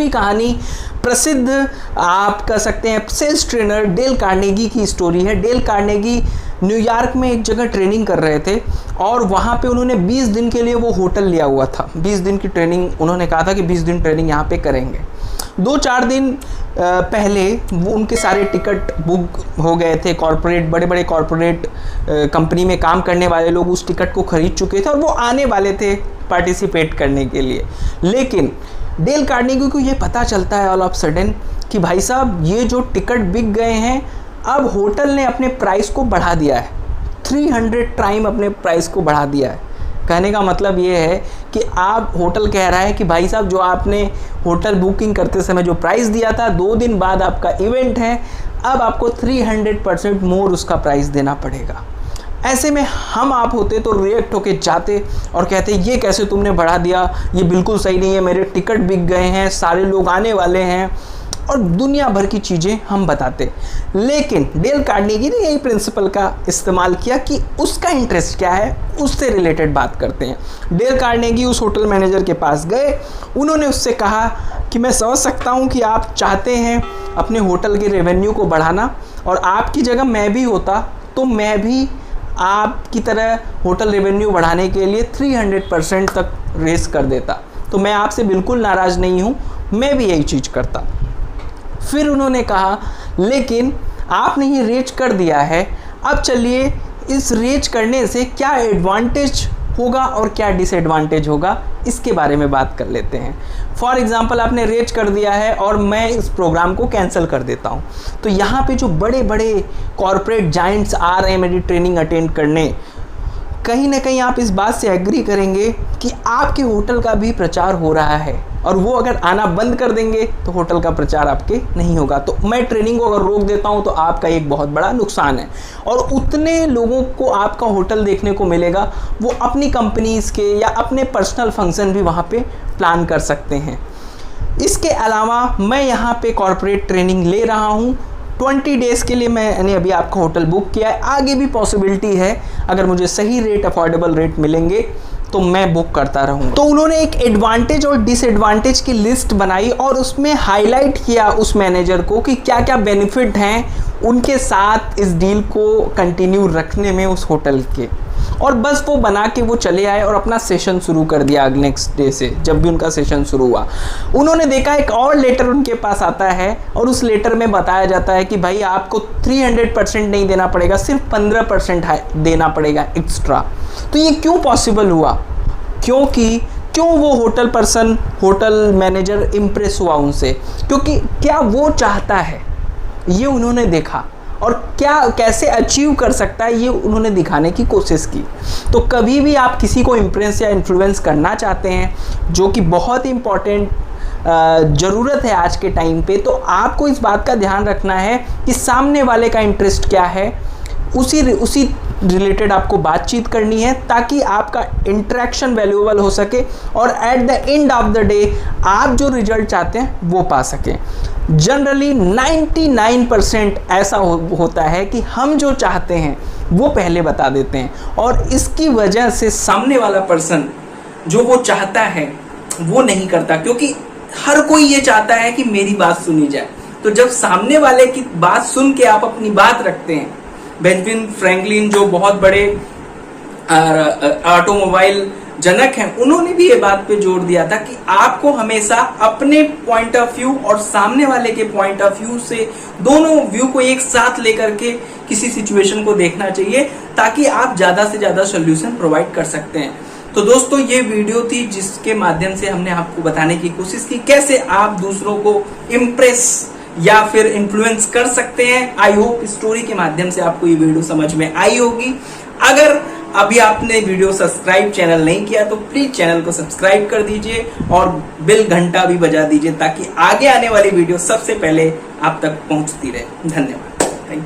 दूसरी कहानी प्रसिद्ध आप कह सकते हैं सेल्स ट्रेनर डेल कार्नेगी की स्टोरी है। डेल कार्नेगी न्यूयॉर्क में एक जगह ट्रेनिंग कर रहे थे और वहाँ पे उन्होंने 20 दिन के लिए वो होटल लिया हुआ था। 20 दिन की ट्रेनिंग उन्होंने कहा था कि 20 दिन ट्रेनिंग यहाँ पे करेंगे। 2-4 दिन पहले वो उनके सारे टिकट बुक हो गए थे। कॉरपोरेट बड़े बड़े कॉरपोरेट कंपनी में काम करने वाले लोग उस टिकट को खरीद चुके थे और वो आने वाले थे पार्टिसिपेट करने के लिए। लेकिन डेल कार्नेगी को ये पता चलता है ऑल ऑफ सडन कि भाई साहब ये जो टिकट बिक गए हैं, अब होटल ने अपने प्राइस को बढ़ा दिया है, 300 टाइम अपने प्राइस को बढ़ा दिया है। कहने का मतलब ये है कि आप होटल कह रहा है कि भाई साहब जो आपने होटल बुकिंग करते समय जो प्राइस दिया था, 2 दिन बाद आपका इवेंट है, अब आपको 300% मोर उसका प्राइस देना पड़ेगा। ऐसे में हम आप होते तो रिएक्ट होके जाते और कहते ये कैसे तुमने बढ़ा दिया, ये बिल्कुल सही नहीं है, मेरे टिकट बिक गए हैं, सारे लोग आने वाले हैं, और दुनिया भर की चीज़ें हम बताते। लेकिन डेल कार्नेगी ने यही प्रिंसिपल का इस्तेमाल किया कि उसका इंटरेस्ट क्या है, उससे रिलेटेड बात करते हैं। डेल कार्नेगी उस होटल मैनेजर के पास गए, उन्होंने उससे कहा कि मैं समझ सकता हूँ कि आप चाहते हैं अपने होटल के रेवेन्यू को बढ़ाना, और आपकी जगह मैं भी होता तो मैं भी आपकी तरह होटल रेवेन्यू बढ़ाने के लिए 300% तक रेस कर देता। तो मैं आपसे बिल्कुल नाराज़ नहीं हूँ, मैं भी यही चीज़ करता। फिर उन्होंने कहा लेकिन आपने ये रेज कर दिया है, अब चलिए इस रेज करने से क्या एडवांटेज होगा और क्या डिसएडवांटेज होगा, इसके बारे में बात कर लेते हैं। फॉर एग्जांपल आपने रेज कर दिया है और मैं इस प्रोग्राम को कैंसिल कर देता हूँ, तो यहाँ पे जो बड़े बड़े कॉरपोरेट जाइंट्स आ रहे हैं मेरी ट्रेनिंग अटेंड करने, कहीं ना कहीं आप इस बात से एग्री करेंगे कि आपके होटल का भी प्रचार हो रहा है, और वो अगर आना बंद कर देंगे तो होटल का प्रचार आपके नहीं होगा। तो मैं ट्रेनिंग को अगर रोक देता हूँ तो आपका एक बहुत बड़ा नुकसान है, और उतने लोगों को आपका होटल देखने को मिलेगा, वो अपनी कंपनीज़ के या अपने पर्सनल फंक्शन भी वहाँ पे प्लान कर सकते हैं। इसके अलावा मैं यहाँ पे कॉर्पोरेट ट्रेनिंग ले रहा हूँ, 20 डेज़ के लिए मैंने अभी आपका होटल बुक किया है, आगे भी पॉसिबिलिटी है अगर मुझे सही रेट, अफोर्डेबल रेट मिलेंगे तो मैं बुक करता रहूँगा। तो उन्होंने एक एडवांटेज और डिसएडवांटेज की लिस्ट बनाई और उसमें हाईलाइट किया उस मैनेजर को कि क्या क्या बेनिफिट हैं उनके साथ इस डील को कंटिन्यू रखने में उस होटल के, और बस वो बना के वो चले आए और अपना सेशन शुरू कर दिया। नेक्स्ट डे से जब भी उनका सेशन शुरू हुआ, उन्होंने देखा एक और लेटर उनके पास आता है और उस लेटर में बताया जाता है कि भाई आपको 300% नहीं देना पड़ेगा, सिर्फ 15% देना पड़ेगा एक्स्ट्रा। तो ये क्यों पॉसिबल हुआ? क्यों वो hotel person, hotel manager impress हुआ उनसे, क्योंकि क्या वो चाहता है ये उन्होंने देखा, और क्या कैसे अचीव कर सकता है ये उन्होंने दिखाने की कोशिश की। तो कभी भी आप किसी को इम्प्रेस या इन्फ्लुएंस करना चाहते हैं, जो कि बहुत ही इम्पॉर्टेंट ज़रूरत है आज के टाइम पे, तो आपको इस बात का ध्यान रखना है कि सामने वाले का इंटरेस्ट क्या है, उसी रिलेटेड आपको बातचीत करनी है ताकि आपका इंटरेक्शन वैल्यूएबल हो सके और at the end of the day आप जो रिजल्ट चाहते हैं वो पा सकें। जनरली 99% ऐसा होता है कि हम जो चाहते हैं वो पहले बता देते हैं, और इसकी वजह से सामने वाला पर्सन जो वो चाहता है वो नहीं करता, क्योंकि हर कोई ये चाहता है कि मेरी बात सुनी जाए। तो जब सामने वाले की बात सुन के आप अपनी बात रखते हैं, बेंजामिन फ्रैंकलिन जो बहुत बड़े ऑटोमोबाइल जनक हैं, उन्होंने भी ये बात पे जोर दिया था कि आपको हमेशा अपने पॉइंट ऑफ व्यू और सामने वाले के पॉइंट ऑफ व्यू से, दोनों व्यू को एक साथ लेकर के किसी सिचुएशन को देखना चाहिए, ताकि आप ज्यादा से ज्यादा सोल्यूशन प्रोवाइड कर सकते हैं। तो दोस्तों ये वीडियो थी जिसके माध्यम से हमने आपको बताने की कोशिश की कैसे आप दूसरों को इम्प्रेस या फिर इन्फ्लुएंस कर सकते हैं। आई होप स्टोरी के माध्यम से आपको ये वीडियो समझ में आई होगी। अगर अभी आपने वीडियो सब्सक्राइब चैनल नहीं किया तो प्लीज चैनल को सब्सक्राइब कर दीजिए और बेल घंटा भी बजा दीजिए, ताकि आगे आने वाली वीडियो सबसे पहले आप तक पहुंचती रहे। धन्यवाद। Thank you.